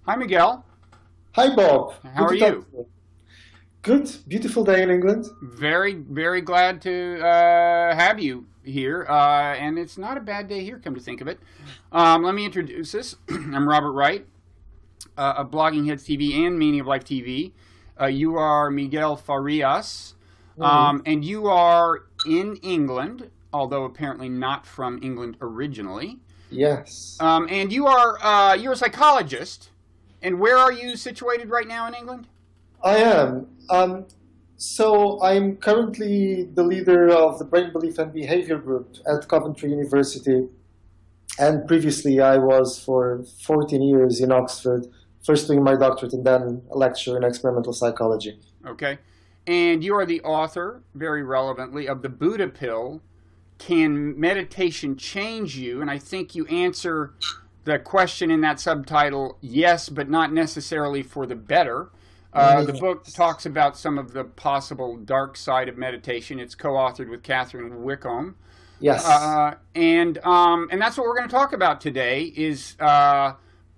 Hi, Miguel. Hi, Bob. How Good are to talk you? to you. Good, beautiful day in England. Very, very glad to have you here. And it's not a bad day here, come to think of it. Let me introduce us. I'm Robert Wright, of Blogging Heads TV and Meaning of Life TV. You are Miguel Farias, Hmm. and you are in England, although apparently not from England originally. Yes, And you're a psychologist. And where are you situated right now in England? I am. So I'm currently the leader of the Brain Belief and Behavior Group at Coventry University, and previously I was for 14 years in Oxford, first doing my doctorate and then a lecturer in experimental psychology. Okay. And you are the author, very relevantly, of The Buddha Pill. Can meditation change you? And I think you answer the question in that subtitle, yes, but not necessarily for the better. The book Yes. talks about some of the possible dark side of meditation. It's co-authored with Catherine Wickham. Yes. And that's what we're going to talk about today is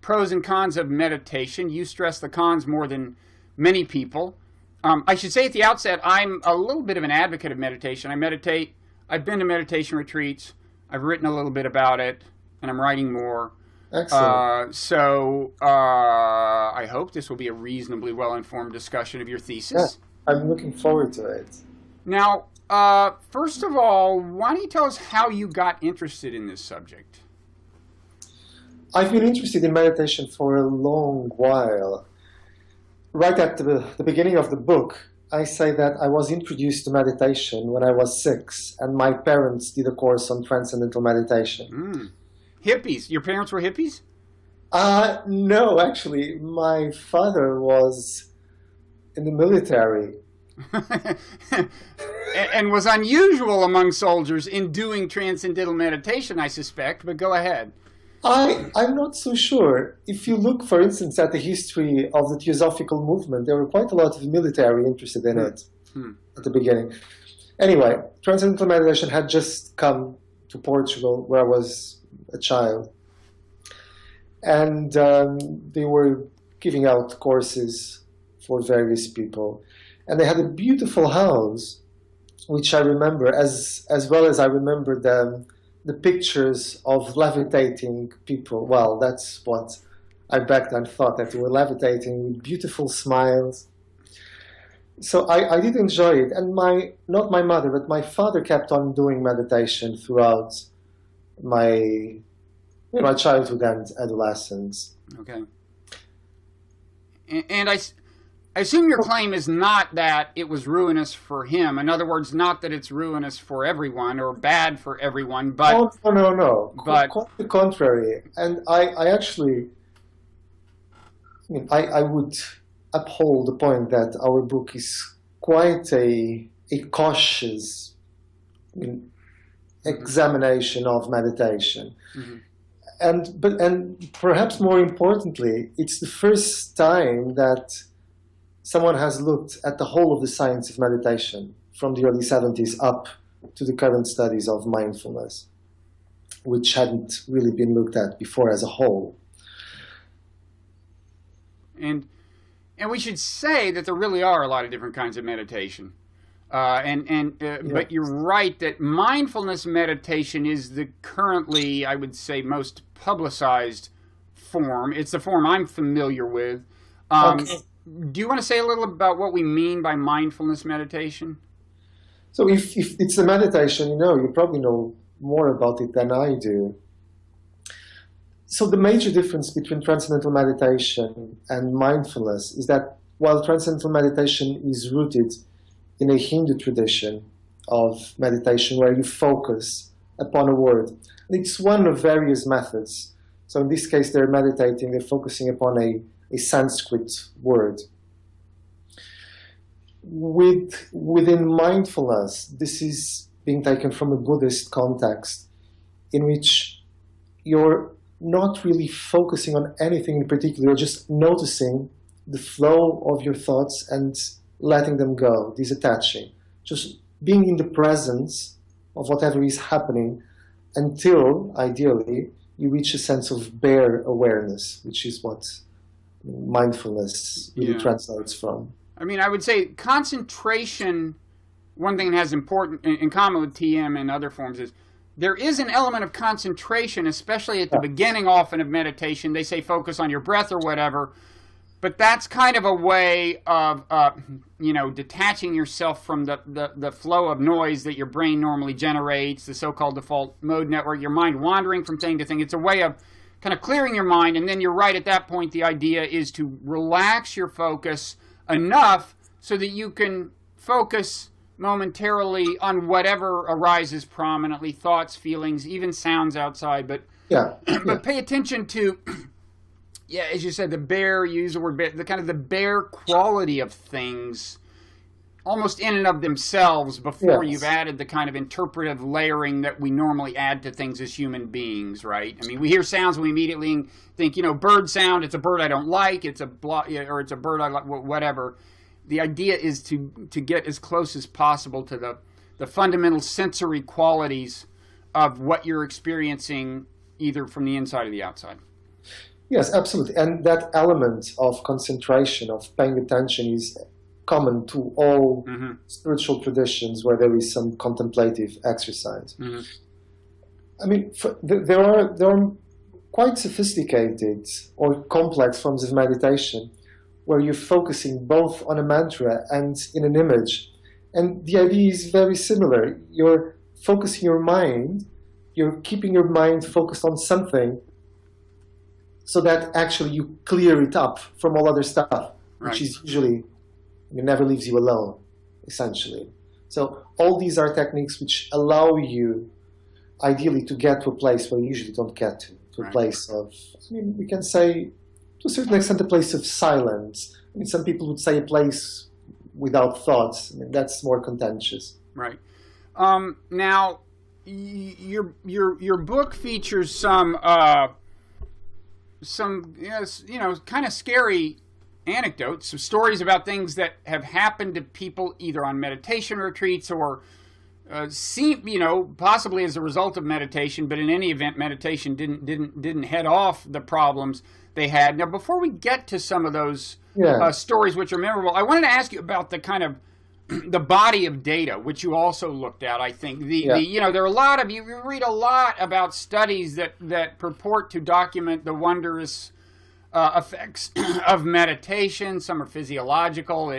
pros and cons of meditation. You stress the cons more than many people. I should say at the outset, I'm a little bit of an advocate of meditation. I meditate. I've been to meditation retreats. I've written a little bit about it, and I'm writing more. Excellent. I hope this will be a reasonably well-informed discussion of your Yeah, thesis. I'm looking forward to it. Now, first of all, why don't you tell us how you got interested in this subject? I've been interested in meditation for a long while. Right at the beginning of the book, I say that I was introduced to meditation when I was 6, and my parents did a course on transcendental meditation. Mm. Hippies. Your parents were hippies? No, actually, my father was in the military. And was unusual among soldiers in doing transcendental meditation, I suspect, but go ahead. I'm not so sure. If you look, for instance, at the history of the Theosophical movement, there were quite a lot of military interested in Hmm. it Hmm. at the beginning. Anyway, transcendental meditation had just come to Portugal, where I was a child, and they were giving out courses for various people, and they had a beautiful house, which I remember as well as I remember the pictures of levitating people. Well, that's what I back then thought, that they were levitating with beautiful smiles. So I did enjoy it, and my not my mother, but my father kept on doing meditation throughout my my childhood and adolescence. Okay. And I assume your claim is not that it was ruinous for him. In other words, not that it's ruinous for everyone or bad for everyone, Oh, no, no, no. but Quite the contrary. And I actually, I mean, I would uphold the point that our book is quite a cautious, I mean, mhm, examination of meditation. mhm, And perhaps more importantly, it's the first time that someone has looked at the whole of the science of meditation from the early 70s up to the current studies of mindfulness, which hadn't really been looked at before as a whole. and and we should say that there really are a lot of different kinds of meditation. Yeah. But you're right that mindfulness meditation is the currently, I would say, most publicized form. It's the form I'm familiar with. Um, Okay. do you want to say a little about what we mean by mindfulness meditation? So if it's a meditation, you probably know more about it than I do. So the major difference between transcendental meditation and mindfulness is that while transcendental meditation is rooted in a Hindu tradition of meditation where you focus upon a word, and it's one of various methods. So in this case, they're meditating, they're focusing upon a Sanskrit word. Within mindfulness, this is being taken from a Buddhist context in which you're not really focusing on anything in particular, you're just noticing the flow of your thoughts and letting them go, disattaching, just being in the presence of whatever is happening until, ideally, you reach a sense of bare awareness, which is what mindfulness really translates from. I mean, I would say concentration, one thing that has important in common with TM and other forms is there is an element of concentration, especially at the beginning often of meditation. They say focus on your breath or whatever, but that's kind of a way of, detaching yourself from the flow of noise that your brain normally generates, the so-called default mode network, your mind wandering from thing to thing. It's a way of kind of clearing your mind, and then you're right at that point. The idea is to relax your focus enough so that you can focus momentarily on whatever arises prominently, thoughts, feelings, even sounds outside, but pay attention to, as you said, you use the word bare, the kind of the bare quality of things almost in and of themselves before you've added the kind of interpretive layering that we normally add to things as human beings, right? I mean, we hear sounds and we immediately think, bird sound, it's a bird I don't like, it's a bird I like, whatever. The idea is to get as close as possible to the fundamental sensory qualities of what you're experiencing, either from the inside or the outside. Yes, absolutely. And that element of concentration, of paying attention, is common to all spiritual traditions where there is some contemplative exercise. I mean, there are quite sophisticated or complex forms of meditation where you're focusing both on a mantra and in an image. And the idea is very similar. You're focusing your mind, you're keeping your mind focused on something so that actually you clear it up from all other stuff, which is usually, it never leaves you alone, essentially. So all these are techniques which allow you, ideally, to get to a place where you usually don't get to a place of, we can say, to a certain extent, a place of silence. I mean, some people would say a place without thoughts. I mean, that's more contentious. Right. Now, your book features some kind of scary anecdotes, some stories about things that have happened to people either on meditation retreats or possibly as a result of meditation, but in any event, meditation didn't head off the problems they had. Now, before we get to some of those stories which are memorable, I wanted to ask you about the kind of the body of data, which you also looked at. I think there are a lot of you read a lot about studies that purport to document the wondrous effects of meditation. Some are physiological,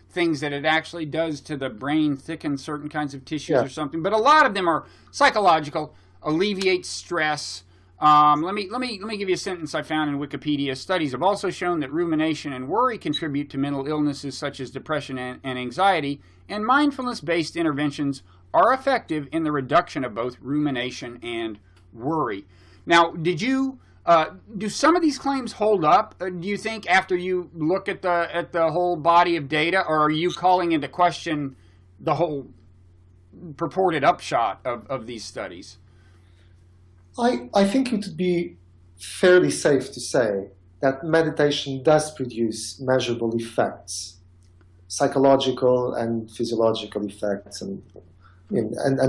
things that it actually does to the brain, thicken certain kinds of tissues or something. But a lot of them are psychological, alleviate stress. Let me give you a sentence I found in Wikipedia. Studies have also shown that rumination and worry contribute to mental illnesses such as depression and anxiety, and mindfulness-based interventions are effective in the reduction of both rumination and worry. Now, do some of these claims hold up? Do you think after you look at the whole body of data, or are you calling into question the whole purported upshot of these studies? I think it would be fairly safe to say that meditation does produce measurable effects, psychological and physiological effects, and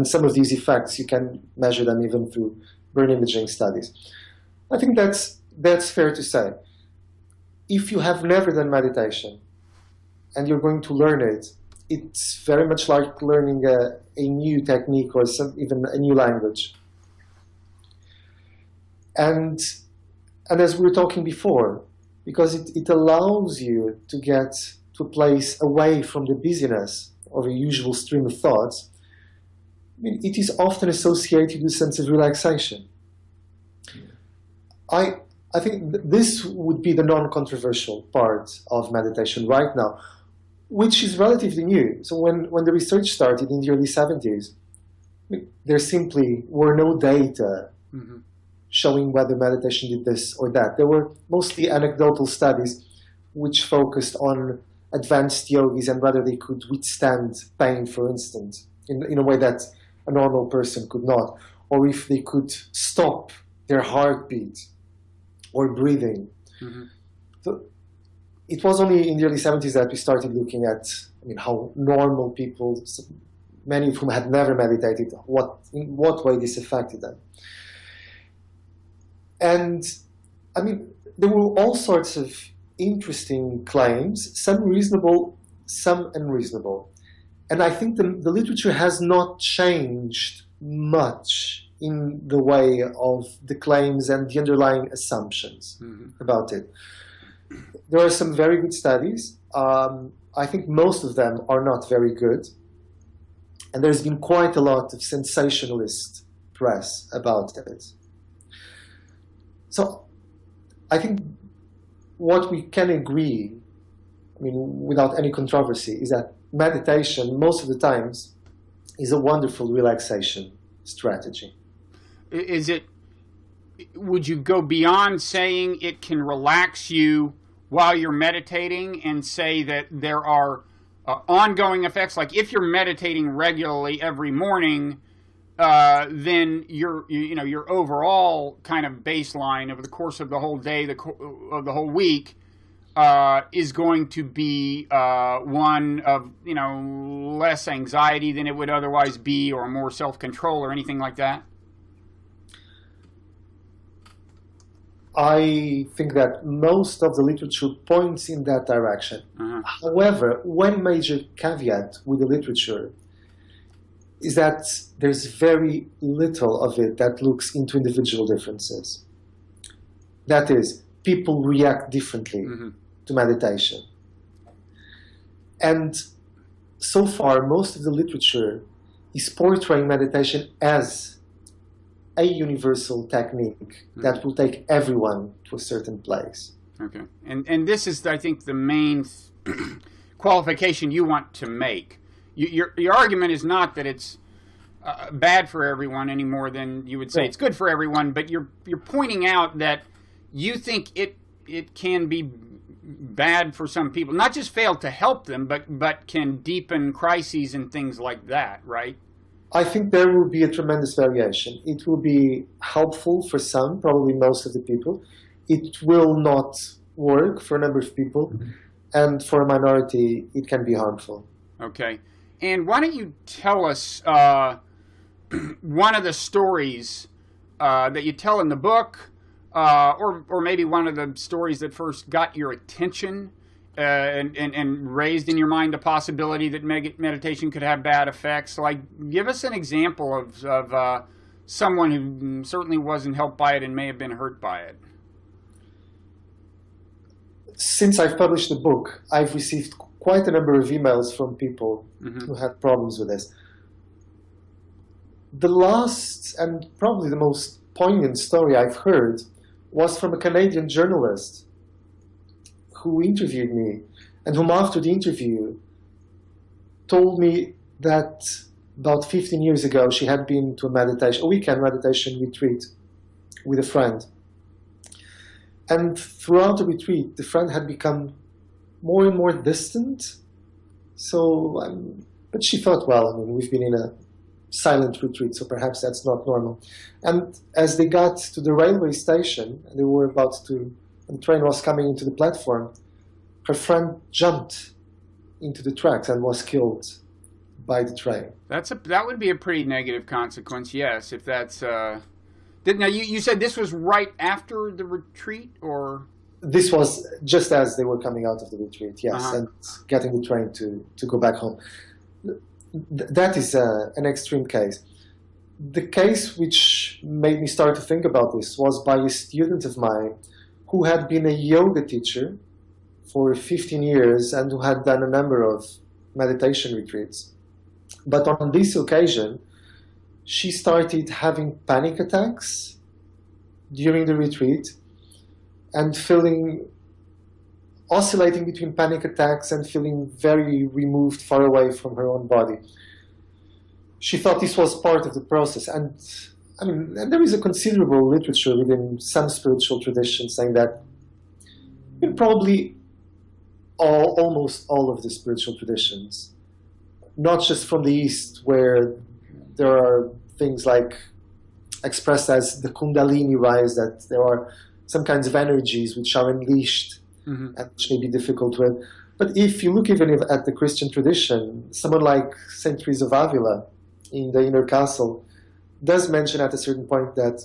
some of these effects you can measure them even through brain imaging studies. I think that's fair to say. If you have never done meditation and you're going to learn it, it's very much like learning a new technique or even a new language. And as we were talking before, because it allows you to get to a place away from the busyness of a usual stream of thoughts, it is often associated with a sense of relaxation. I think this would be the non-controversial part of meditation right now, which is relatively new. So when the research started in the early 70s, there simply were no data showing whether meditation did this or that. There were mostly anecdotal studies which focused on advanced yogis and whether they could withstand pain, for instance, in a way that a normal person could not, or if they could stop their heartbeat or breathing. So it was only in the early 70s that we started looking at how normal people, many of whom had never meditated, in what way this affected them. And there were all sorts of interesting claims, some reasonable, some unreasonable. And I think the literature has not changed much in the way of the claims and the underlying assumptions about it. There are some very good studies. I think most of them are not very good. And there's been quite a lot of sensationalist press about it. So I think what we can agree, I mean, without any controversy, is that meditation, most of the times, is a wonderful relaxation strategy. Would you go beyond saying it can relax you while you're meditating and say that there are ongoing effects? Like if you're meditating regularly every morning, then your overall kind of baseline over the course of the whole day, of the whole week, is going to be one of less anxiety than it would otherwise be, or more self-control, or anything like that? I think that most of the literature points in that direction. However, one major caveat with the literature is that there's very little of it that looks into individual differences. That is, people react differently to meditation. And so far, most of the literature is portraying meditation as a universal technique that will take everyone to a certain place. Okay. And this is, I think, the main qualification you want to make. Your argument is not that it's bad for everyone any more than you would say it's good for everyone, but you're pointing out that you think it can be bad for some people, not just fail to help them, but can deepen crises and things like that, right? I think there will be a tremendous variation. It will be helpful for some, probably most of the people. It will not work for a number of people, and for a minority, it can be harmful. Okay. And why don't you tell us one of the stories that you tell in the book, or maybe one of the stories that first got your attention and raised in your mind the possibility that meditation could have bad effects. Like, give us an example of someone who certainly wasn't helped by it and may have been hurt by it. Since I've published the book, I've received quite a number of emails from people who had problems with this. The last and probably the most poignant story I've heard was from a Canadian journalist who interviewed me, and whom after the interview told me that about 15 years ago she had been to a weekend meditation retreat with a friend. And throughout the retreat, the friend had become more and more distant. But she thought, well, I mean, we've been in a silent retreat, so perhaps that's not normal. And as they got to the railway station, and the train was coming into the platform, her friend jumped into the tracks and was killed by the train. That would be a pretty negative consequence, yes. If that's now you said this was right after the retreat, or this was just as they were coming out of the retreat, yes, and getting the train to go back home. That is an extreme case. The case which made me start to think about this was by a student of mine who had been a yoga teacher for 15 years and who had done a number of meditation retreats. But on this occasion, she started having panic attacks during the retreat and oscillating between panic attacks and feeling very removed, far away from her own body. She thought this was part of the process. And there is a considerable literature within some spiritual traditions saying that probably almost all of the spiritual traditions, not just from the East, where there are things like expressed as the Kundalini rise, that there are some kinds of energies which are unleashed and which may be difficult with. But if you look even at the Christian tradition, someone like Saint Teresa of Avila in the Inner Castle does mention at a certain point that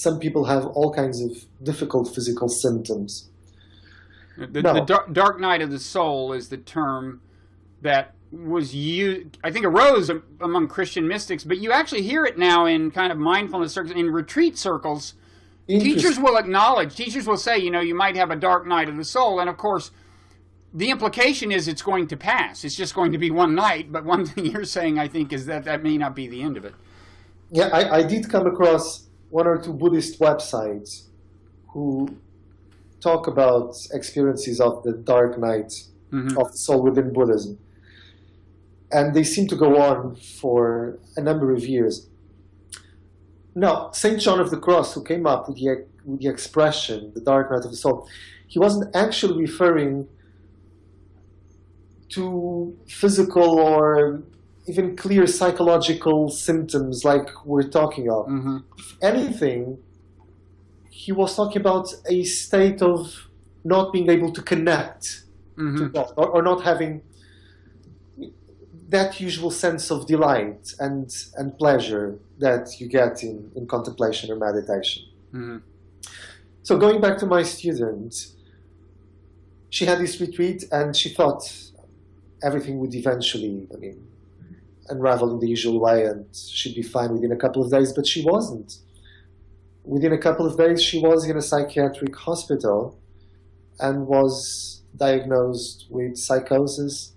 some people have all kinds of difficult physical symptoms. The dark night of the soul is the term that was used, I think arose among Christian mystics, but you actually hear it now in kind of mindfulness circles, in retreat circles. Teachers will acknowledge, teachers will say, you might have a dark night of the soul, and of course, the implication is it's going to pass. It's just going to be one night, but one thing you're saying, I think, is that may not be the end of it. Yeah, I did come across one or two Buddhist websites who talk about experiences of the dark night of the soul within Buddhism. And they seem to go on for a number of years. Now, St. John of the Cross, who came up with the expression, the dark night of the soul, he wasn't actually referring to physical or even clear psychological symptoms like we're talking of. If anything, he was talking about a state of not being able to connect to God, or not having that usual sense of delight and pleasure that you get in contemplation or meditation. So going back to my student, she had this retreat and she thought everything would eventually, unravel in the usual way and she'd be fine within a couple of days, but she wasn't. Within a couple of days, she was in a psychiatric hospital and was diagnosed with psychosis.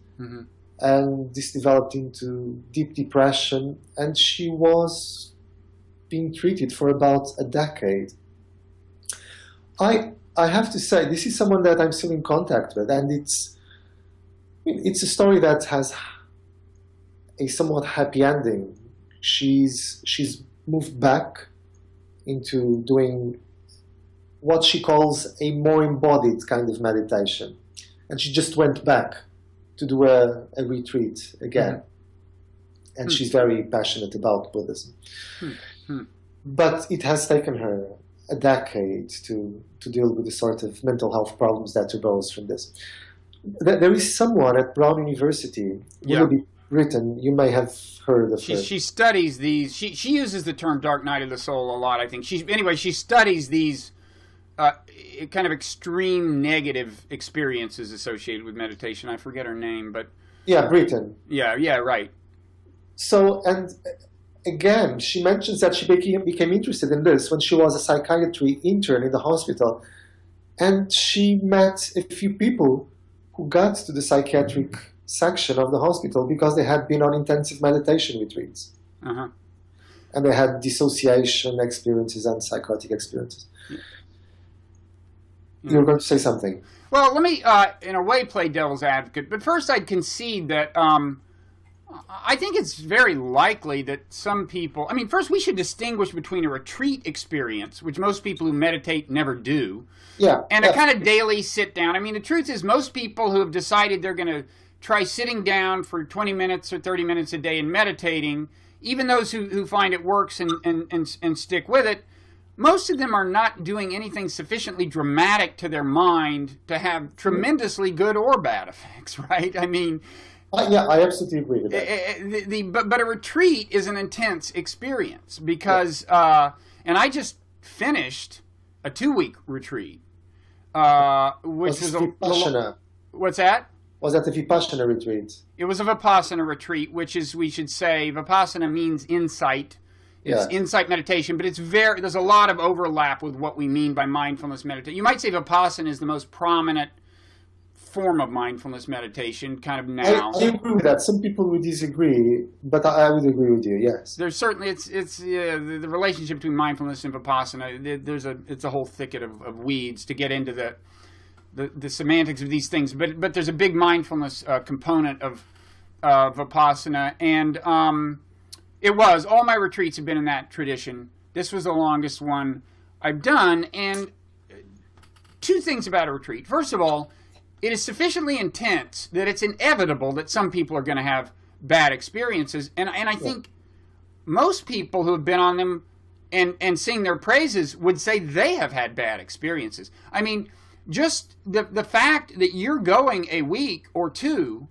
And this developed into deep depression, and she was being treated for about a decade. I have to say, this is someone that I'm still in contact with, and it's a story that has a somewhat happy ending. She's moved back into doing what she calls a more embodied kind of meditation, and she just went back to do a retreat again. And she's very passionate about Buddhism. But it has taken her a decade to deal with the sort of mental health problems that arose from this. There is someone at Brown University, Willoughby Britton, you may have heard of her. She studies these, she uses the term dark night of the soul a lot, I think. She studies these kind of extreme negative experiences associated with meditation. I forget her name, but... Yeah, Britton. Yeah, right. So, and again, she mentions that she became interested in this when she was a psychiatry intern in the hospital. And she met a few people who got to the psychiatric section of the hospital because they had been on intensive meditation retreats. And they had dissociation experiences and psychotic experiences. You were going to say something. Well, let me, in a way, play devil's advocate. But first, I'd concede that I think it's very likely that some people... first, we should distinguish between a retreat experience, which most people who meditate never do, and a kind of daily sit-down. The truth is most people who have decided they're going to try sitting down for 20 minutes or 30 minutes a day and meditating, even those who find it works and stick with it, most of them are not doing anything sufficiently dramatic to their mind to have tremendously good or bad effects, right? I absolutely agree with that. But a retreat is an intense experience because, and I just finished a 2-week retreat, which was Vipassana. What's that? Was that a Vipassana retreat? It was a Vipassana retreat, which is, we should say, Vipassana means insight. It's insight meditation, but there's a lot of overlap with what we mean by mindfulness meditation. You might say Vipassana is the most prominent form of mindfulness meditation, kind of now. I agree with that. Some people would disagree, but I would agree with you, yes. There's certainly, the relationship between mindfulness and Vipassana, it's a whole thicket of weeds to get into the semantics of these things, but there's a big mindfulness component of Vipassana, and all my retreats have been in that tradition. This was the longest one I've done, and 2 things about a retreat. First of all, it is sufficiently intense that it's inevitable that some people are going to have bad experiences, and I think most people who have been on them and sing their praises would say they have had bad experiences. Just the fact that you're going a week or 2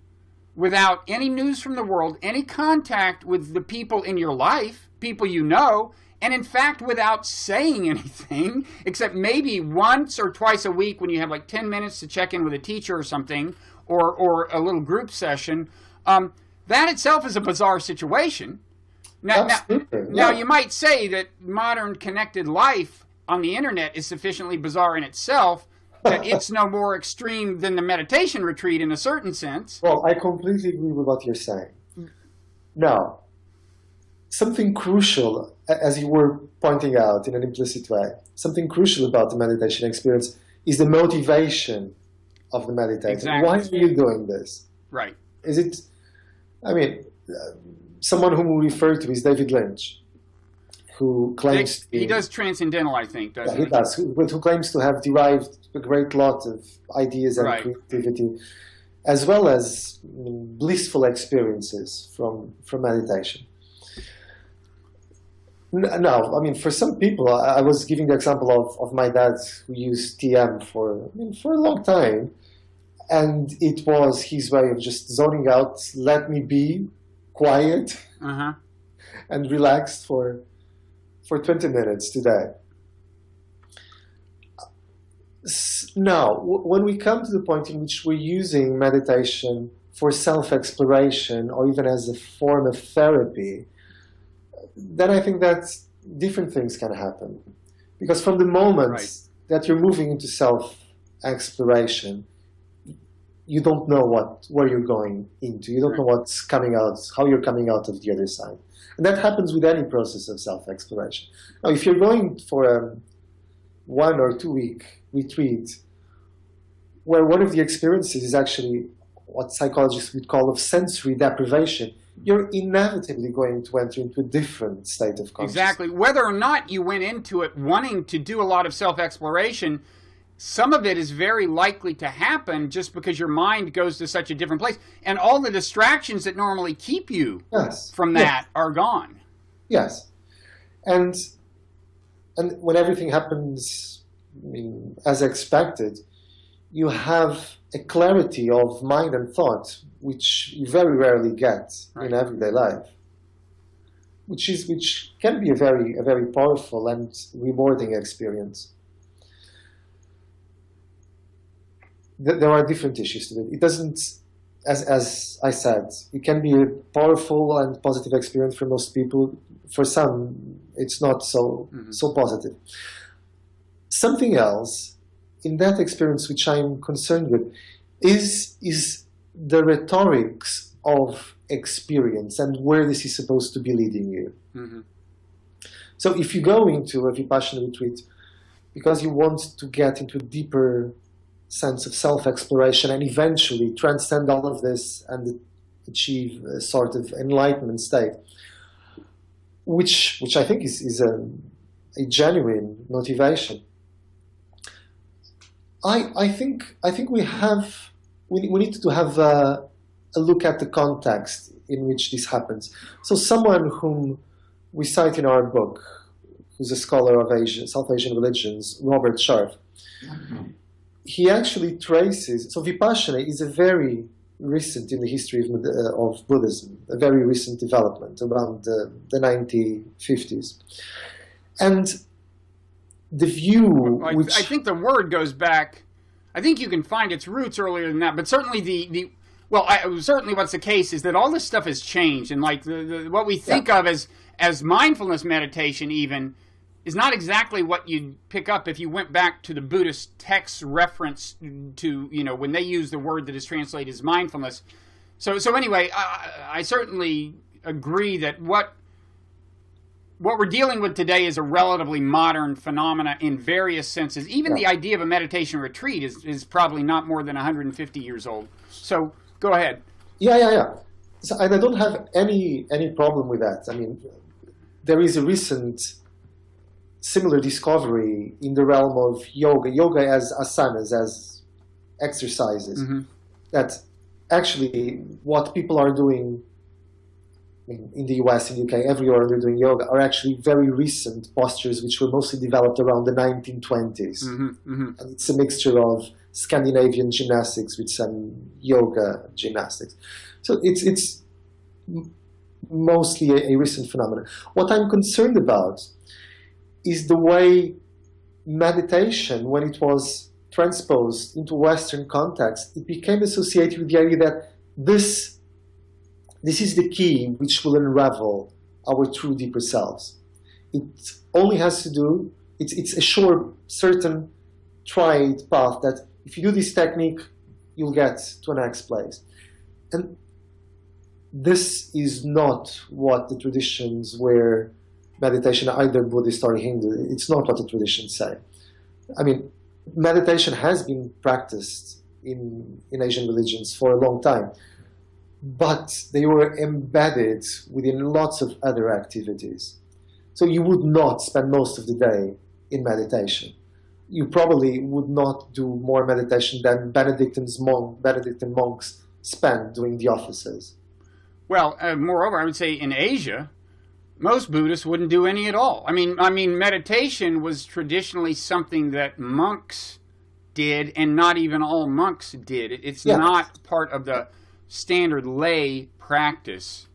without any news from the world, any contact with the people in your life, people you know, And in fact, without saying anything, except maybe once or twice a week when you have like 10 minutes to check in with a teacher or something, or a little group session, that itself is a bizarre situation. Now, you might say that modern connected life on the internet is sufficiently bizarre in itself that it's no more extreme than the meditation retreat in a certain sense. Well, I completely agree with what you're saying. Now, something crucial, as you were pointing out in an implicit way, something crucial about the meditation experience is the motivation of the meditator. Exactly. Why are you doing this? Right. Is it, I mean, someone whom we refer to is David Lynch, who claims he does transcendental, I think, doesn't he? He does, who claims to have derived a great lot of ideas and Right. creativity, as well as blissful experiences from meditation. No, I mean, for some people, I was giving the example of my dad who used TM for a long time, and it was his way of just zoning out, let me be quiet and relaxed for 20 minutes today. Now, when we come to the point in which we're using meditation for self-exploration or even as a form of therapy, then I think that different things can happen. Because from the moment that you're moving into self-exploration, you don't know where you're going into. You don't know what's coming out, how you're coming out of the other side. And that happens with any process of self-exploration. Now, if you're going for a 1 or 2 week retreat, where one of the experiences is actually what psychologists would call of sensory deprivation, you're inevitably going to enter into a different state of consciousness. Exactly. Whether or not you went into it wanting to do a lot of self-exploration, some of it is very likely to happen just because your mind goes to such a different place. And all the distractions that normally keep you from that are gone. Yes. And when everything happens as expected, you have a clarity of mind and thought, which you very rarely get in everyday life, which can be a very powerful and rewarding experience. There are different issues to it. It doesn't, as I said, it can be a powerful and positive experience for most people. For some, it's not so positive. Something else in that experience which I'm concerned with is the rhetorics of experience and where this is supposed to be leading you. So if you go into a Vipassana retreat because you want to get into a deeper sense of self-exploration and eventually transcend all of this and achieve a sort of enlightenment state, which I think is a genuine motivation. I think we need to have a look at the context in which this happens. So someone whom we cite in our book, who's a scholar of South Asian religions, Robert Sharf, he actually traces, so Vipassana is a very recent in the history of Buddhism, a very recent development around the 1950s. And the view I think the word goes back, I think you can find its roots earlier than that, but certainly certainly what's the case is that all this stuff has changed, and like what we think of as mindfulness meditation even is not exactly what you'd pick up if you went back to the Buddhist text reference to, when they use the word that is translated as mindfulness. So anyway, I certainly agree that what we're dealing with today is a relatively modern phenomena in various senses. Even the idea of a meditation retreat is probably not more than 150 years old. So go ahead. Yeah. So, and I don't have any problem with that. I mean, there is a recent similar discovery in the realm of yoga as asanas, as exercises, that actually what people are doing in the US, in the UK, everywhere they're doing yoga, are actually very recent postures which were mostly developed around the 1920s. And it's a mixture of Scandinavian gymnastics with some yoga gymnastics. So it's mostly a recent phenomenon. What I'm concerned about is the way meditation, when it was transposed into Western context, it became associated with the idea that this is the key which will unravel our true deeper selves. It only has to do, it's a sure, certain, tried path that if you do this technique, you'll get to a next place. And this is not what the traditions where meditation, either Buddhist or Hindu, it's not what the traditions say. I mean, meditation has been practiced in Asian religions for a long time, but they were embedded within lots of other activities. So you would not spend most of the day in meditation. You probably would not do more meditation than Benedictine monks spend doing the offices. Well, moreover, I would say in Asia, most Buddhists wouldn't do any at all. I mean, meditation was traditionally something that monks did, and not even all monks did. It's not part of the standard lay practice.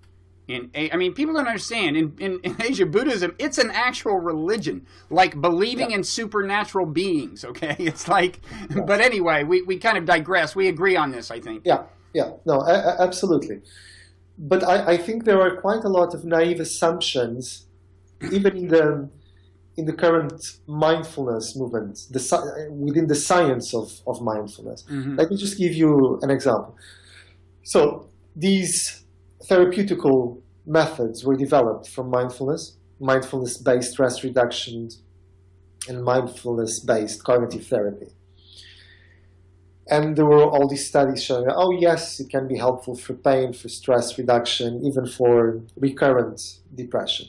People don't understand. In Asia, Buddhism, it's an actual religion, like believing in supernatural beings, okay? It's like, but anyway, we kind of digress. We agree on this, I think. No, absolutely. But I think there are quite a lot of naive assumptions, even in the current mindfulness movement, within the science of mindfulness. Mm-hmm. Let me just give you an example. So these therapeutical methods were developed from mindfulness-based stress reduction, and mindfulness-based cognitive therapy. And there were all these studies showing, oh yes, it can be helpful for pain, for stress reduction, even for recurrent depression.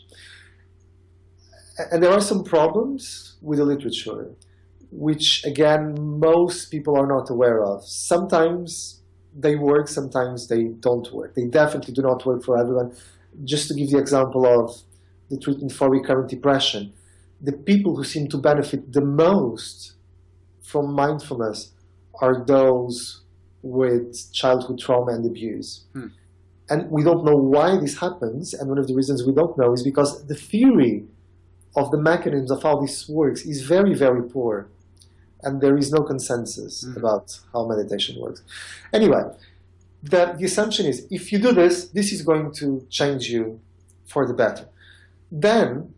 And there are some problems with the literature, which again, most people are not aware of. Sometimes they work, sometimes they don't work. They definitely do not work for everyone. Just to give the example of the treatment for recurrent depression, the people who seem to benefit the most from mindfulness are those with childhood trauma and abuse. And we don't know why this happens, and one of the reasons we don't know is because the theory of the mechanisms of how this works is very, very poor, and there is no consensus about how meditation works. Anyway, the assumption is, if you do this, this is going to change you for the better. Then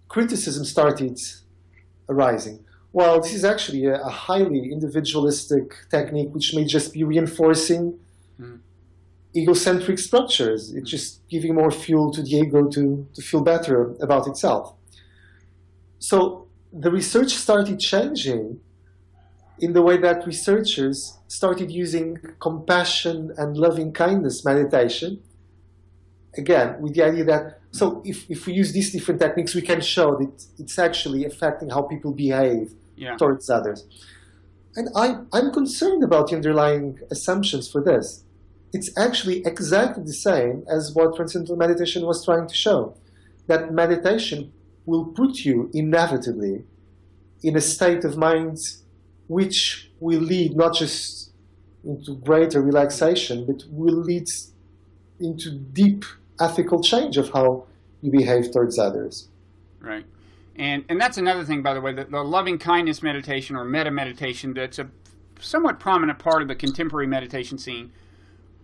criticism started arising. Well, this is actually a highly individualistic technique which may just be reinforcing egocentric structures. It's just giving more fuel to the ego to feel better about itself. So the research started changing in the way that researchers started using compassion and loving kindness meditation. Again, with the idea that, so if we use these different techniques, we can show that it's actually affecting how people behave towards others. And I'm concerned about the underlying assumptions for this. It's actually exactly the same as what Transcendental Meditation was trying to show, that meditation will put you inevitably in a state of mind which will lead not just into greater relaxation, but will lead into deep ethical change of how you behave towards others. Right. And that's another thing, by the way, the loving kindness meditation or metta meditation that's a somewhat prominent part of the contemporary meditation scene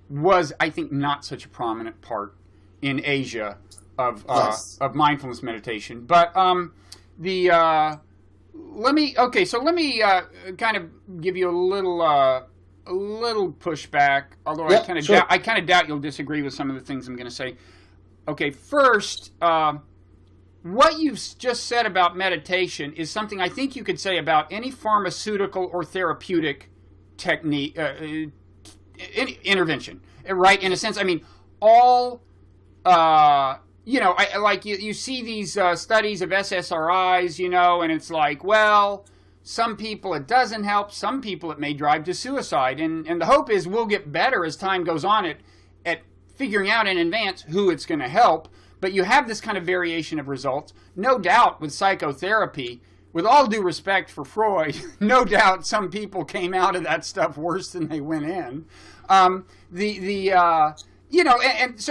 was, I think, not such a prominent part in Asia of mindfulness meditation. But let me kind of give you a little pushback, although I kind of doubt you'll disagree with some of the things I'm going to say. Okay, first, what you've just said about meditation is something I think you could say about any pharmaceutical or therapeutic technique, intervention, right? In a sense, I mean, all, you see these studies of SSRIs, and it's like, well, some people it doesn't help, some people it may drive to suicide, and the hope is we'll get better as time goes on at figuring out in advance who it's going to help. But you have this kind of variation of results. No doubt with psychotherapy, with all due respect for Freud, no doubt some people came out of that stuff worse than they went in. And so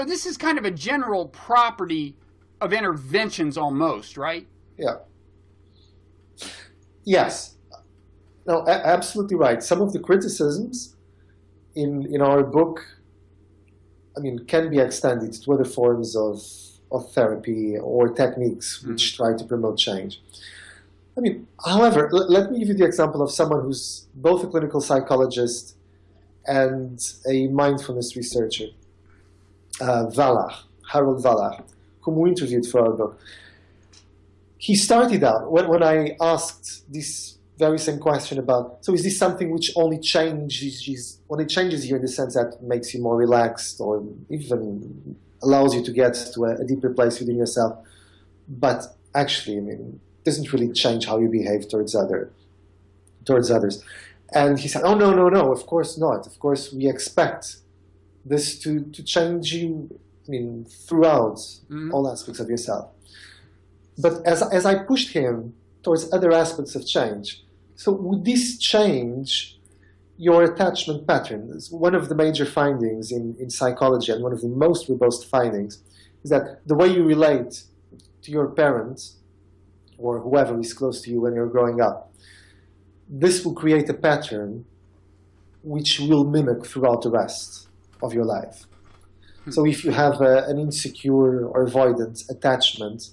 this is kind of a general property of interventions almost, right? Yeah. Yes, no, absolutely right. Some of the criticisms in our book, I mean, can be extended to other forms of therapy or techniques which try to promote change. I mean, however, let me give you the example of someone who's both a clinical psychologist and a mindfulness researcher, Harold Valach, whom we interviewed for our book. He started out, when I asked this very same question about, so is this something which only changes, when it changes you in the sense that makes you more relaxed or even allows you to get to a deeper place within yourself, but actually, I mean, doesn't really change how you behave towards others. And he said, oh, no, of course not. Of course, we expect this to change you, I mean, throughout all aspects of yourself. But as I pushed him towards other aspects of change, so would this change your attachment pattern? One of the major findings in psychology, and one of the most robust findings, is that the way you relate to your parents or whoever is close to you when you're growing up, this will create a pattern which will mimic throughout the rest of your life. So if you have an insecure or avoidant attachment,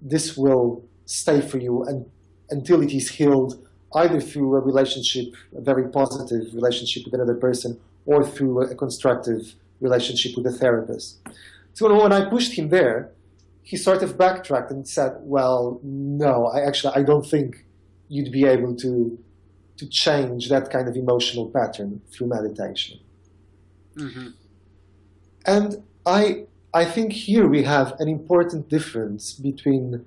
this will stay for you until it is healed, either through a relationship, a very positive relationship with another person, or through a constructive relationship with a therapist. So when I pushed him there, he sort of backtracked and said, well, no, I don't think you'd be able to change that kind of emotional pattern through meditation. Mm-hmm. And I think here we have an important difference between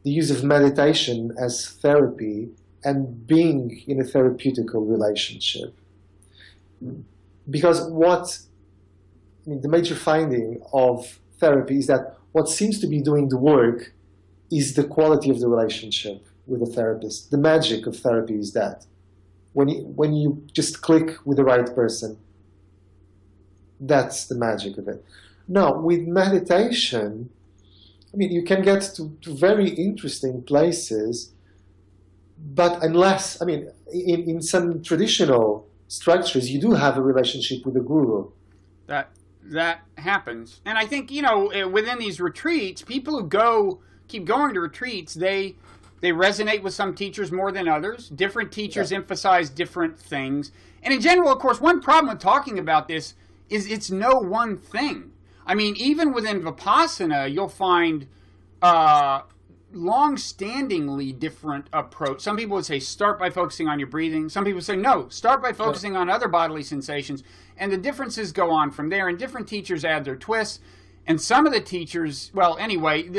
the use of meditation as therapy and being in a therapeutical relationship. Because the major finding of therapy is that what seems to be doing the work is the quality of the relationship with the therapist. The magic of therapy is that when you just click with the right person, that's the magic of it. Now, with meditation, I mean, you can get to very interesting places, but unless, I mean, in some traditional structures, you do have a relationship with a guru. That happens. And I think, within these retreats, people who keep going to retreats, they resonate with some teachers more than others. Different teachers emphasize different things. And in general, of course, one problem with talking about this is it's no one thing. I mean, even within Vipassana, you'll find long-standingly different approach. Some people would say, start by focusing on your breathing. Some people say, no, start by focusing on other bodily sensations. And the differences go on from there. And different teachers add their twists. And some of the teachers, well, anyway,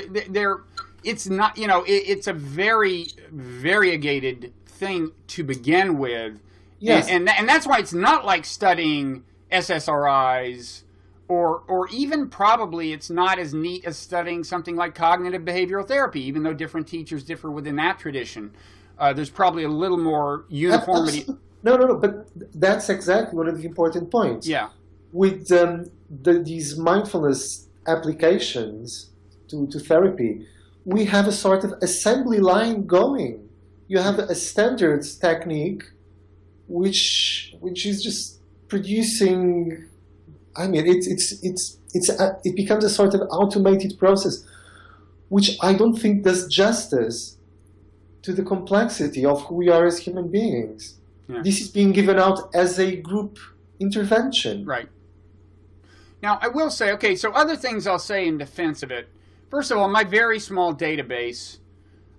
it's not, it's a very variegated thing to begin with. Yes. And that's why it's not like studying SSRIs, or even probably it's not as neat as studying something like cognitive behavioral therapy, even though different teachers differ within that tradition. There's probably a little more uniformity. No, but that's exactly one of the important points. Yeah. With these mindfulness applications to therapy, we have a sort of assembly line going. You have a standard technique which is just producing, I mean, it becomes a sort of automated process, which I don't think does justice to the complexity of who we are as human beings. Yeah. This is being given out as a group intervention. Right. Now, I will say, okay, so other things I'll say in defense of it. First of all, my very small database,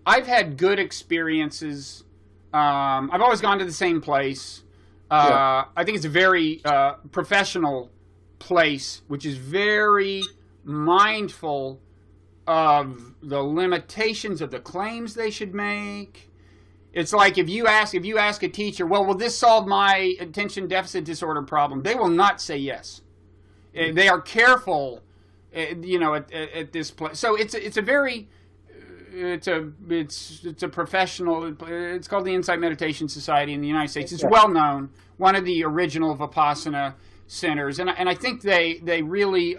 I've had good experiences. I've always gone to the same place. I think it's a very professional place, which is very mindful of the limitations of the claims they should make. It's like if you ask a teacher, well, will this solve my attention deficit disorder problem? They will not say yes. They are careful, at this place. So it's a professional. It's called the Insight Meditation Society in the United States. It's well known. One of the original Vipassana centers, and I think they really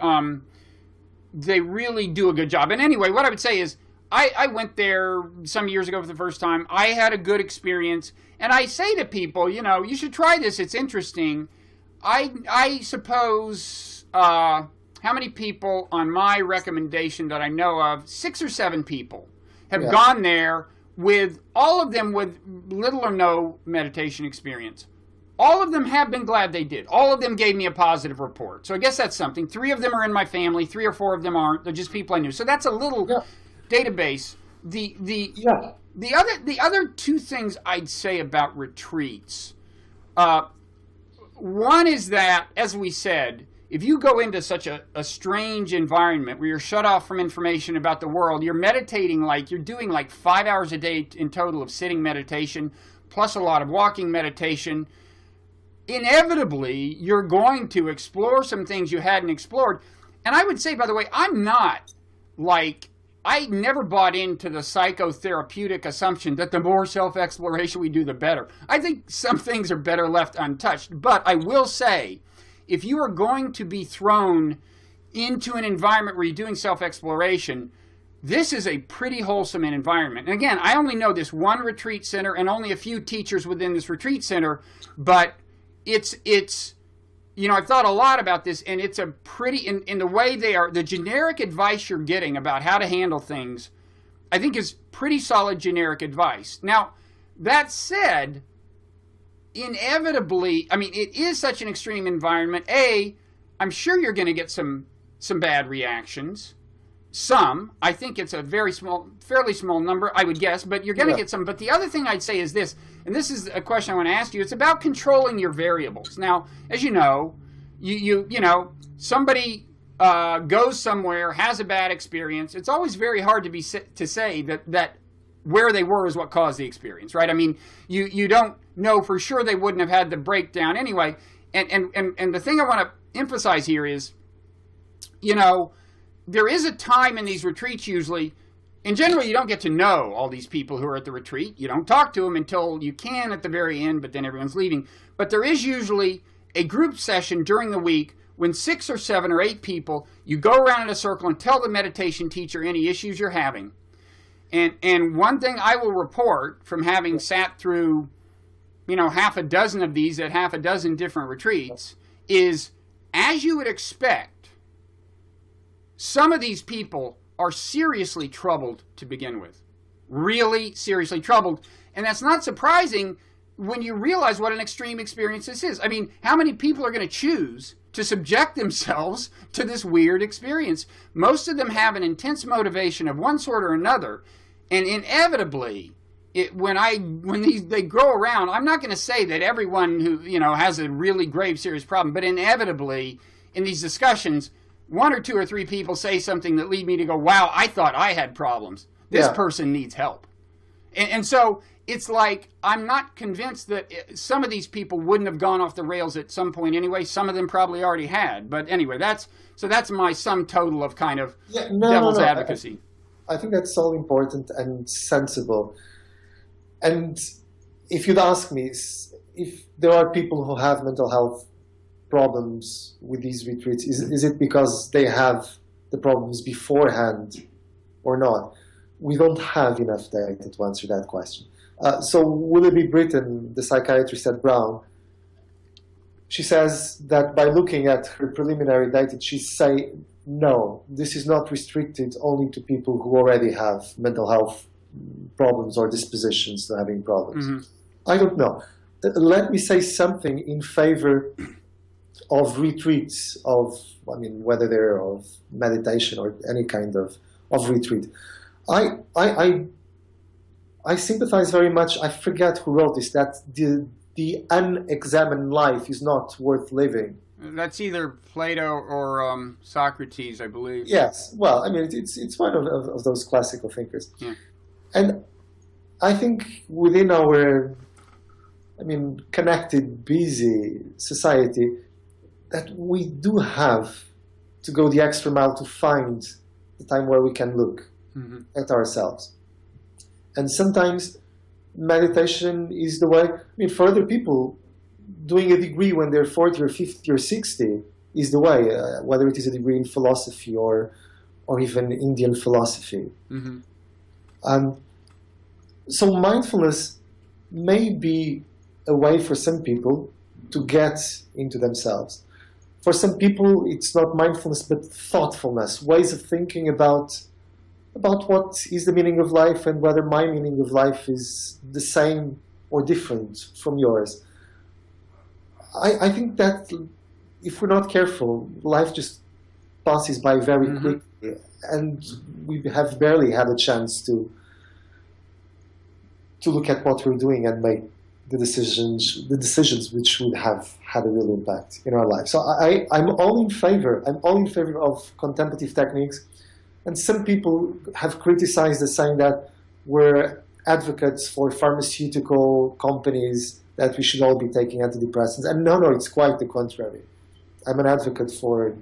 do a good job. And anyway, what I would say is, I went there some years ago for the first time. I had a good experience. And I say to people, you know, you should try this. It's interesting. I suppose, how many people on my recommendation that I know of, 6 or 7 people, have gone there with, all of them with little or no meditation experience. All of them have been glad they did. All of them gave me a positive report. So I guess that's something. 3 of them are in my family. 3 or 4 of them aren't. They're just people I knew. So that's a little database. The other 2 things I'd say about retreats. One is that, as we said, if you go into such a strange environment where you're shut off from information about the world, you're meditating you're doing 5 hours a day in total of sitting meditation, plus a lot of walking meditation. Inevitably, you're going to explore some things you hadn't explored. And I would say, by the way, I never bought into the psychotherapeutic assumption that the more self-exploration we do, the better. I think some things are better left untouched. But I will say, if you are going to be thrown into an environment where you're doing self-exploration, this is a pretty wholesome environment. And again, I only know this one retreat center and only a few teachers within this retreat center, but it's you know, I've thought a lot about this, and it's a pretty, in the way they are, the generic advice you're getting about how to handle things, I think is pretty solid generic advice. Now, that said, inevitably, I mean, it is such an extreme environment. I'm sure you're going to get some bad reactions. Some. I think it's a fairly small number, I would guess, but you're going to get some. But the other thing I'd say is this, and this is a question I want to ask you. It's about controlling your variables. Now, as you know, you know, somebody goes somewhere, has a bad experience. It's always very hard to say that where they were is what caused the experience, right? I mean, you don't know for sure they wouldn't have had the breakdown anyway. And the thing I want to emphasize here is, you know, there is a time in these retreats usually, and generally you don't get to know all these people who are at the retreat. You don't talk to them until you can at the very end, but then everyone's leaving. But there is usually a group session during the week when 6 or 7 or 8 people, you go around in a circle and tell the meditation teacher any issues you're having. And one thing I will report from having sat through, you know, half a dozen of these at half a dozen different retreats is, as you would expect, some of these people are seriously troubled to begin with. Really seriously troubled. And that's not surprising when you realize what an extreme experience this is. I mean, how many people are going to choose to subject themselves to this weird experience? Most of them have an intense motivation of one sort or another. And inevitably, when they grow around, I'm not going to say that everyone who, you know, has a really grave, serious problem, but inevitably in these discussions, 1 or 2 or 3 people say something that lead me to go, wow, I thought I had problems. This person needs help. And so it's like, I'm not convinced that some of these people wouldn't have gone off the rails at some point anyway. Some of them probably already had. But anyway, that's my sum total of kind of devil's advocacy. I think that's all important and sensible. And if you'd ask me, if there are people who have mental health problems with these retreats, is it because they have the problems beforehand or not? We don't have enough data to answer that question. So Willoughby Britton, the psychiatrist at Brown, she says that by looking at her preliminary data, she say, no, this is not restricted only to people who already have mental health problems or dispositions to having problems. Mm-hmm. I don't know. Let me say something in favor of retreats, whether they're of meditation or any kind of retreat. I sympathize very much. I forget who wrote this, that the unexamined life is not worth living. That's either Plato or Socrates, I believe. Yes. Well, I mean, it's one of those classical thinkers. Yeah. And I think within our, connected, busy society, that we do have to go the extra mile to find the time where we can look at ourselves. And sometimes meditation is the way. For other people, doing a degree when they're 40 or 50 or 60 is the way, whether it is a degree in philosophy or even Indian philosophy. Mm-hmm. So mindfulness may be a way for some people to get into themselves. For some people, it's not mindfulness, but thoughtfulness, ways of thinking about what is the meaning of life and whether my meaning of life is the same or different from yours. I think that if we're not careful, life just passes by very quickly, and we have barely had a chance to look at what we're doing and make the decisions which would have had a real impact in our life. So I'm all in favor. I'm all in favor of contemplative techniques. And some people have criticized us, saying that we're advocates for pharmaceutical companies, that we should all be taking antidepressants. And no, it's quite the contrary. I'm an advocate for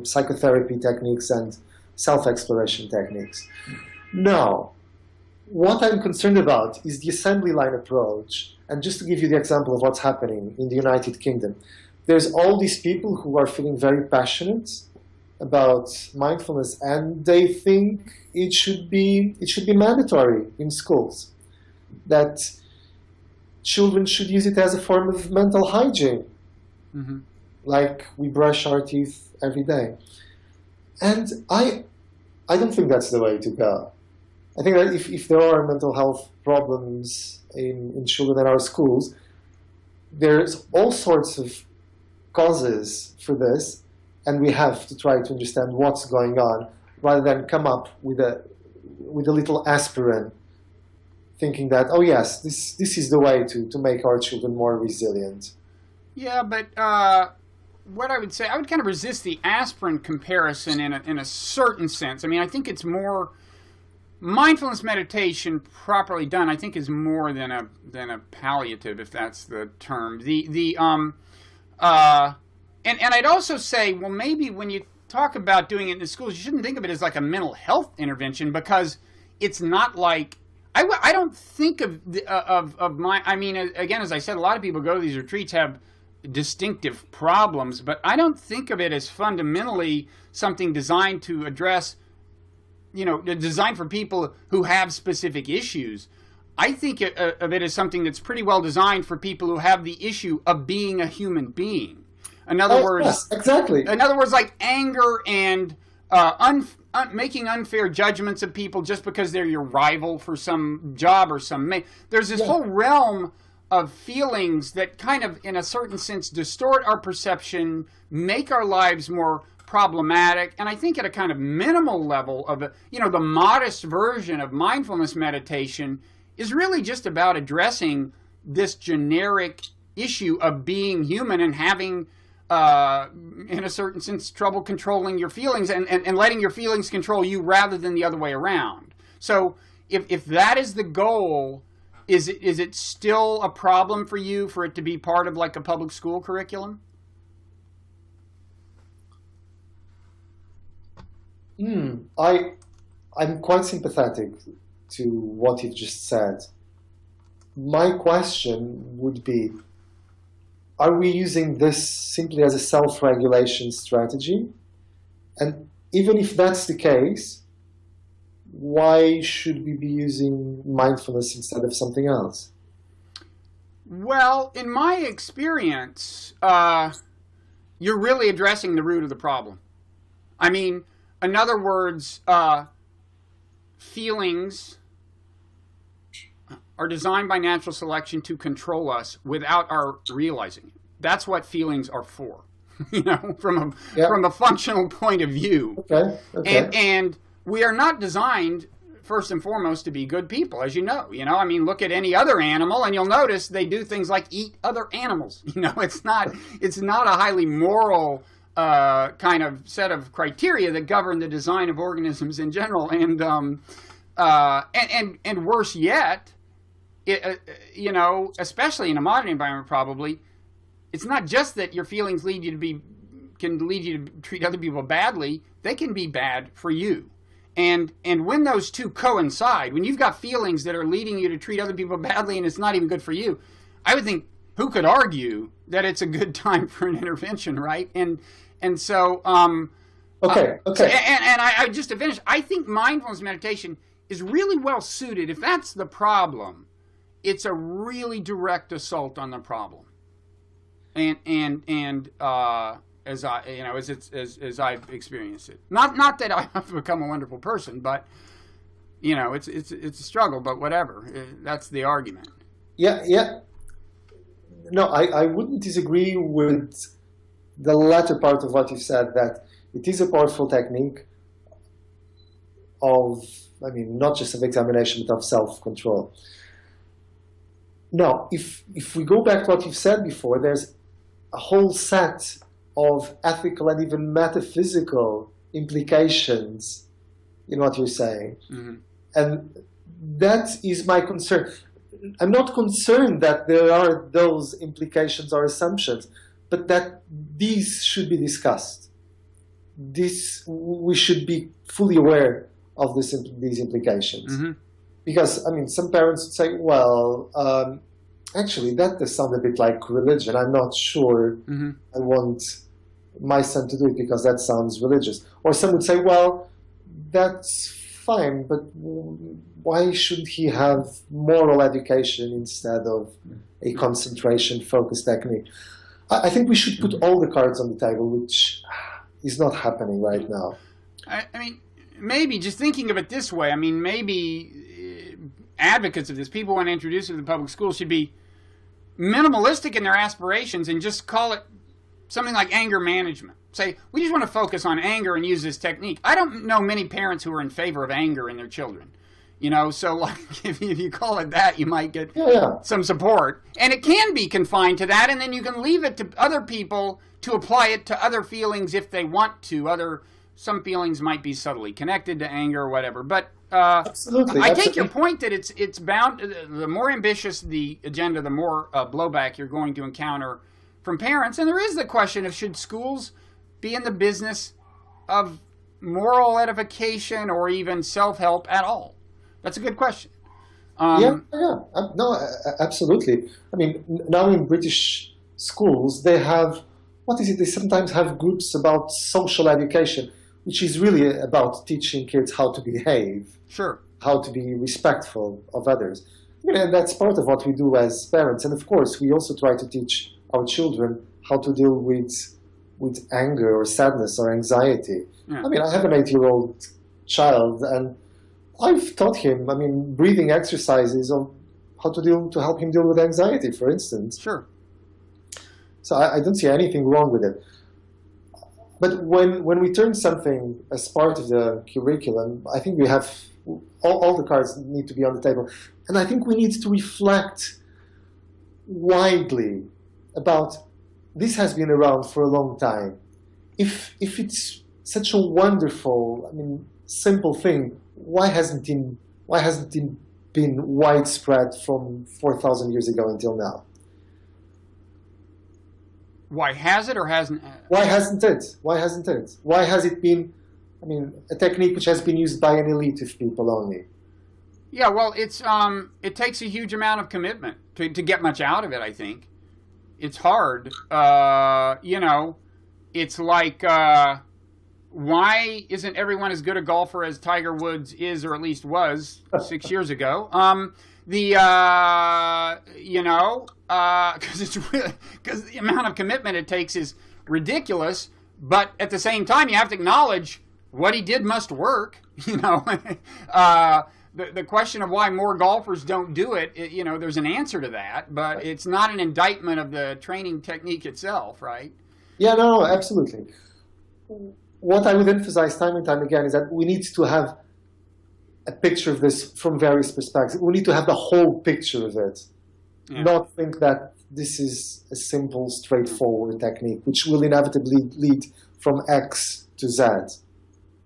psychotherapy techniques and self-exploration techniques. Now, what I'm concerned about is the assembly line approach. And just to give you the example of what's happening in the United Kingdom, there's all these people who are feeling very passionate about mindfulness, and they think it should be mandatory in schools, that children should use it as a form of mental hygiene, like we brush our teeth every day. And I don't think that's the way to go. I think that if there are mental health problems in children in our schools, there's all sorts of causes for this, and we have to try to understand what's going on rather than come up with a little aspirin, thinking that, oh yes, this is the way to make our children more resilient. Yeah, but what I would say, I would kind of resist the aspirin comparison in a certain sense. I mean, I think it's more mindfulness meditation properly done. I think is more than a palliative, if that's the term. And I'd also say, well, maybe when you talk about doing it in the schools, you shouldn't think of it as like a mental health intervention, because it's not like, I don't think of my, I mean, again, as I said, a lot of people go to these retreats have distinctive problems, but I don't think of it as fundamentally something designed to address, designed for people who have specific issues. I think of it as something that's pretty well designed for people who have the issue of being a human being. In other words, yes, exactly. In other words, like anger and making unfair judgments of people just because they're your rival for some job or there's this whole realm of feelings that kind of, in a certain sense, distort our perception, make our lives more problematic. And I think at a kind of minimal level of the modest version of mindfulness meditation is really just about addressing this generic issue of being human and having, in a certain sense, trouble controlling your feelings and letting your feelings control you rather than the other way around. So if that is the goal, is it still a problem for you for it to be part of like a public school curriculum? I'm quite sympathetic to what you've just said. My question would be, are we using this simply as a self-regulation strategy? And even if that's the case, why should we be using mindfulness instead of something else? Well, in my experience, you're really addressing the root of the problem. I mean, in other words, feelings are designed by natural selection to control us without our realizing it. That's what feelings are for, from a functional point of view. Okay. And we are not designed, first and foremost, to be good people, as you know. I mean, look at any other animal, and you'll notice they do things like eat other animals. It's not a highly moral kind of set of criteria that govern the design of organisms in general. And worse yet, especially in a modern environment, probably, it's not just that your feelings can lead you to treat other people badly. They can be bad for you. And when those two coincide, when you've got feelings that are leading you to treat other people badly and it's not even good for you, I would think, who could argue that it's a good time for an intervention, right? And so, okay. And I just to finish, I think mindfulness meditation is really well suited. If that's the problem, it's a really direct assault on the problem. And as I've experienced it. Not that I have to become a wonderful person, but it's a struggle. But whatever, that's the argument. Yeah. No, I wouldn't disagree with the latter part of what you said, that it is a powerful technique of, not just of examination, but of self-control. Now, if we go back to what you've said before, there's a whole set of ethical and even metaphysical implications in what you're saying. Mm-hmm. And that is my concern. I'm not concerned that there are those implications or assumptions, but that these should be discussed. We should be fully aware of these implications. Mm-hmm. Because, some parents would say, well, actually, that does sound a bit like religion. I'm not sure mm-hmm. I want my son to do it because that sounds religious. Or some would say, well, that's fine, but why should he have moral education instead of a concentration-focused technique? I think we should put all the cards on the table, which is not happening right now. Maybe, just thinking of it this way, maybe advocates of this, people want to introduce it to the public schools, should be minimalistic in their aspirations and just call it something like anger management. Say, we just want to focus on anger and use this technique. I don't know many parents who are in favor of anger in their children. So like if you call it that, you might get some support. And it can be confined to that, and then you can leave it to other people to apply it to other feelings if they want to. Some feelings might be subtly connected to anger or whatever. But absolutely. I take your point that it's bound. The more ambitious the agenda, the more blowback you're going to encounter from parents. And there is the question of, should schools be in the business of moral edification or even self-help at all? That's a good question. No, absolutely. Now in British schools, they have, they sometimes have groups about social education, which is really about teaching kids how to behave. Sure. How to be respectful of others. And that's part of what we do as parents. And of course, we also try to teach our children how to deal with anger or sadness or anxiety. Yeah. I have an 8-year-old child, and I've taught him, breathing exercises on how to help him deal with anxiety, for instance. Sure. So I don't see anything wrong with it. But when we turn something as part of the curriculum, I think we have all the cards need to be on the table. And I think we need to reflect widely about, this has been around for a long time. If it's such a wonderful, simple thing, why hasn't it been widespread from 4,000 years ago until now? Why has it or hasn't? Why hasn't it? Why has it been, a technique which has been used by an elite of people only? Yeah, well, it takes a huge amount of commitment to get much out of it, I think. It's hard. It's like, why isn't everyone as good a golfer as Tiger Woods is, or at least was 6 years ago? Because the amount of commitment it takes is ridiculous. But at the same time, you have to acknowledge what he did must work. The question of why more golfers don't do it, there's an answer to that, but it's not an indictment of the training technique itself, right? Yeah, no, absolutely. What I would emphasize time and time again is that we need to have a picture of this from various perspectives. We need to have the whole picture of it, not think that this is a simple, straightforward technique, which will inevitably lead from X to Z.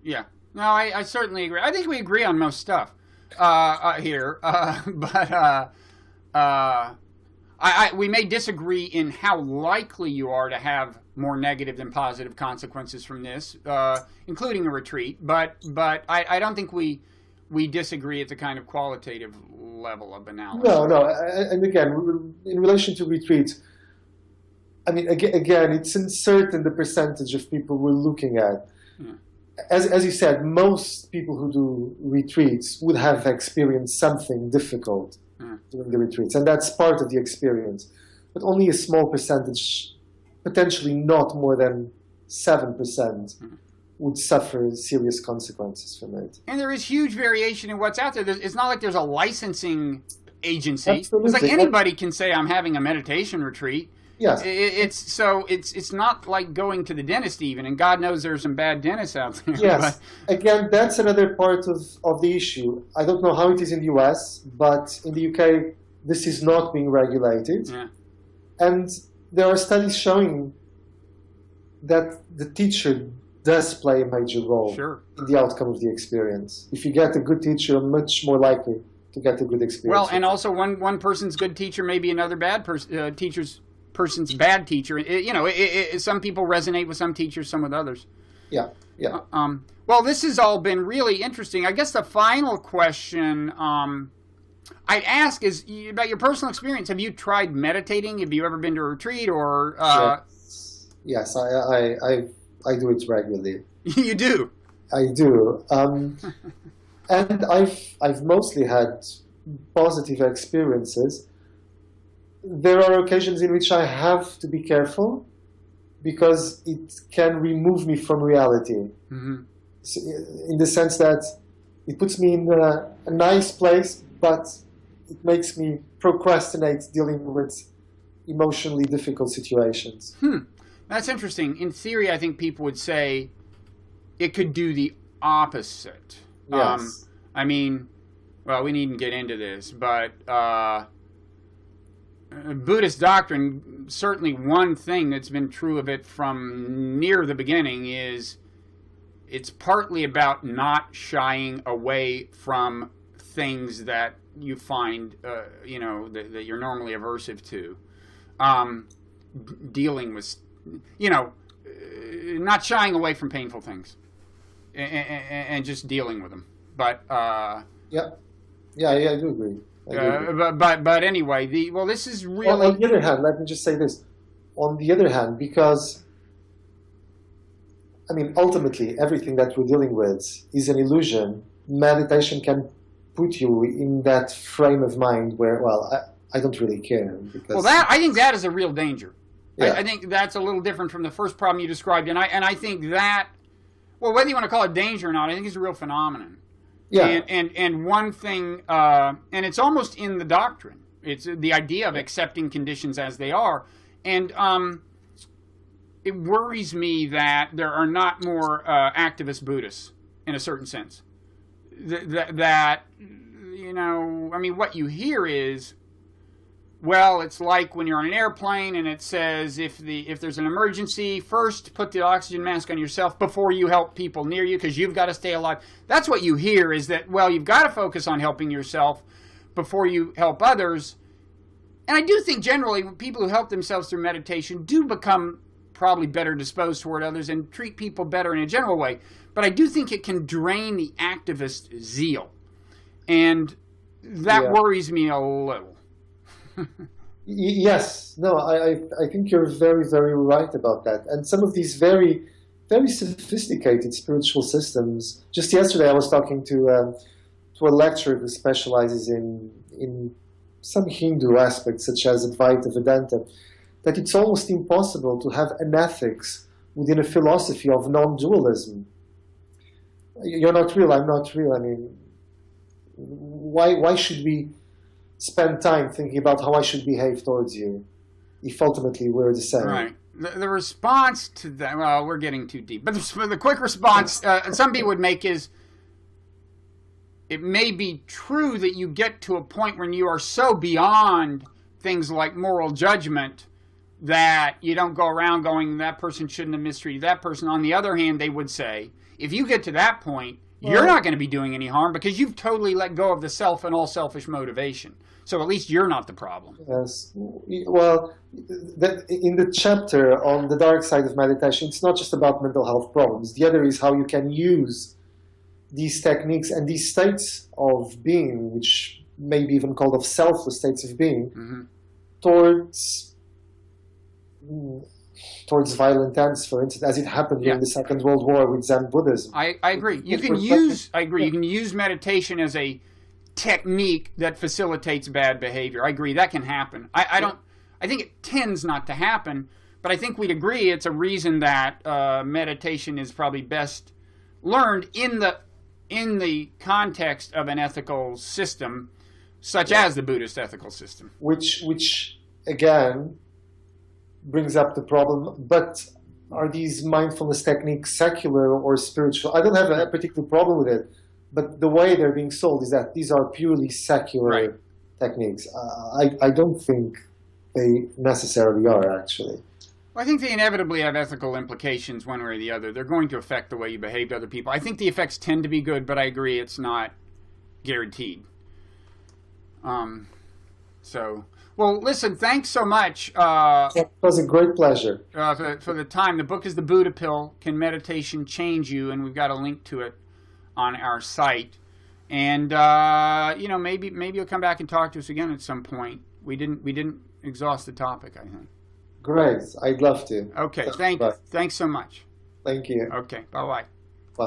Yeah. No, I certainly agree. I think we agree on most stuff here, but we may disagree in how likely you are to have more negative than positive consequences from this, including a retreat. But I don't think we disagree at the kind of qualitative level of analysis. No. And again, in relation to retreat, again, it's uncertain the percentage of people we're looking at. Yeah. as you said, most people who do retreats would have experienced something difficult during the retreats, and that's part of the experience. But only a small percentage, potentially not more than 7%, would suffer serious consequences from it. And there is huge variation in what's out there. It's not like there's a licensing agency. Absolutely. It's like anybody can say, I'm having a meditation retreat. Yes. It's not like going to the dentist even, and God knows there's some bad dentists out there. Yes. Again, that's another part of the issue. I don't know how it is in the US, but in the UK, this is not being regulated. Yeah. And there are studies showing that the teacher does play a major role in the outcome of the experience. If you get a good teacher, you're much more likely to get a good experience. Well, and also one person's good teacher may be another bad person's bad teacher. Some people resonate with some teachers, some with others. Yeah. Well, this has all been really interesting. I guess the final question I'd ask is about your personal experience. Have you tried meditating? Have you ever been to a retreat or? Yes, I do it regularly. You do? I do, and I've mostly had positive experiences. There are occasions in which I have to be careful because it can remove me from reality. So, in the sense that it puts me in a nice place, but it makes me procrastinate dealing with emotionally difficult situations. That's interesting. In theory, I think people would say it could do the opposite. Yes. I mean, well, we needn't get into this, but Buddhist doctrine, certainly one thing that's been true of it from near the beginning is it's partly about not shying away from things that you find, that you're normally aversive to. Dealing with, not shying away from painful things and just dealing with them. But yeah, I do agree. But anyway, this is really. Well, on the other hand, let me just say this. On the other hand, because ultimately everything that we're dealing with is an illusion. Meditation can put you in that frame of mind where, I don't really care. Because I think that is a real danger. Yeah. I think that's a little different from the first problem you described, and I think that, whether you want to call it danger or not, I think it's a real phenomenon. Yeah. And one thing, and it's almost in the doctrine. It's the idea of accepting conditions as they are, and it worries me that there are not more activist Buddhists in a certain sense. That what you hear is, well, it's like when you're on an airplane and it says if there's an emergency, first put the oxygen mask on yourself before you help people near you because you've got to stay alive. That's what you hear is that, well, you've got to focus on helping yourself before you help others. And I do think generally people who help themselves through meditation do become probably better disposed toward others and treat people better in a general way. But I do think it can drain the activist zeal. And that worries me a little. Yes, no, I think you're very, very right about that. And some of these very, very sophisticated spiritual systems. Just yesterday, I was talking to a lecturer who specializes in some Hindu aspects, such as Advaita Vedanta, that it's almost impossible to have an ethics within a philosophy of non-dualism. You're not real, I'm not real. Why should we spend time thinking about how I should behave towards you if ultimately we're the same? Right. The response to that, well, we're getting too deep, but the quick response some people would make is, it may be true that you get to a point when you are so beyond things like moral judgment that you don't go around going, that person shouldn't have mistreated that person. On the other hand, they would say, if you get to that point, you're not going to be doing any harm because you've totally let go of the self and all selfish motivation. So at least you're not the problem. Yes. Well, in the chapter on the dark side of meditation, it's not just about mental health problems. The other is how you can use these techniques and these states of being, which may be even called of selfless states of being, towards towards violent ends, for instance, as it happened during the Second World War with Zen Buddhism. I agree. You can use meditation as a technique that facilitates bad behavior. I agree. That can happen. I think it tends not to happen, but I think we'd agree it's a reason that meditation is probably best learned in the context of an ethical system, such as the Buddhist ethical system. Which again brings up the problem, but are these mindfulness techniques secular or spiritual? I don't have a particular problem with it, but the way they're being sold is that these are purely secular techniques. I don't think they necessarily are, actually. I think they inevitably have ethical implications one way or the other. They're going to affect the way you behave to other people. I think the effects tend to be good, but I agree it's not guaranteed. Well, listen, thanks so much. It was a great pleasure. For the time. The book is The Buddha Pill, Can Meditation Change You? And we've got a link to it on our site. And, maybe you'll come back and talk to us again at some point. We didn't exhaust the topic, I think. Great. I'd love to. Okay. Thanks so much. Thank you. Okay. Bye-bye. Bye.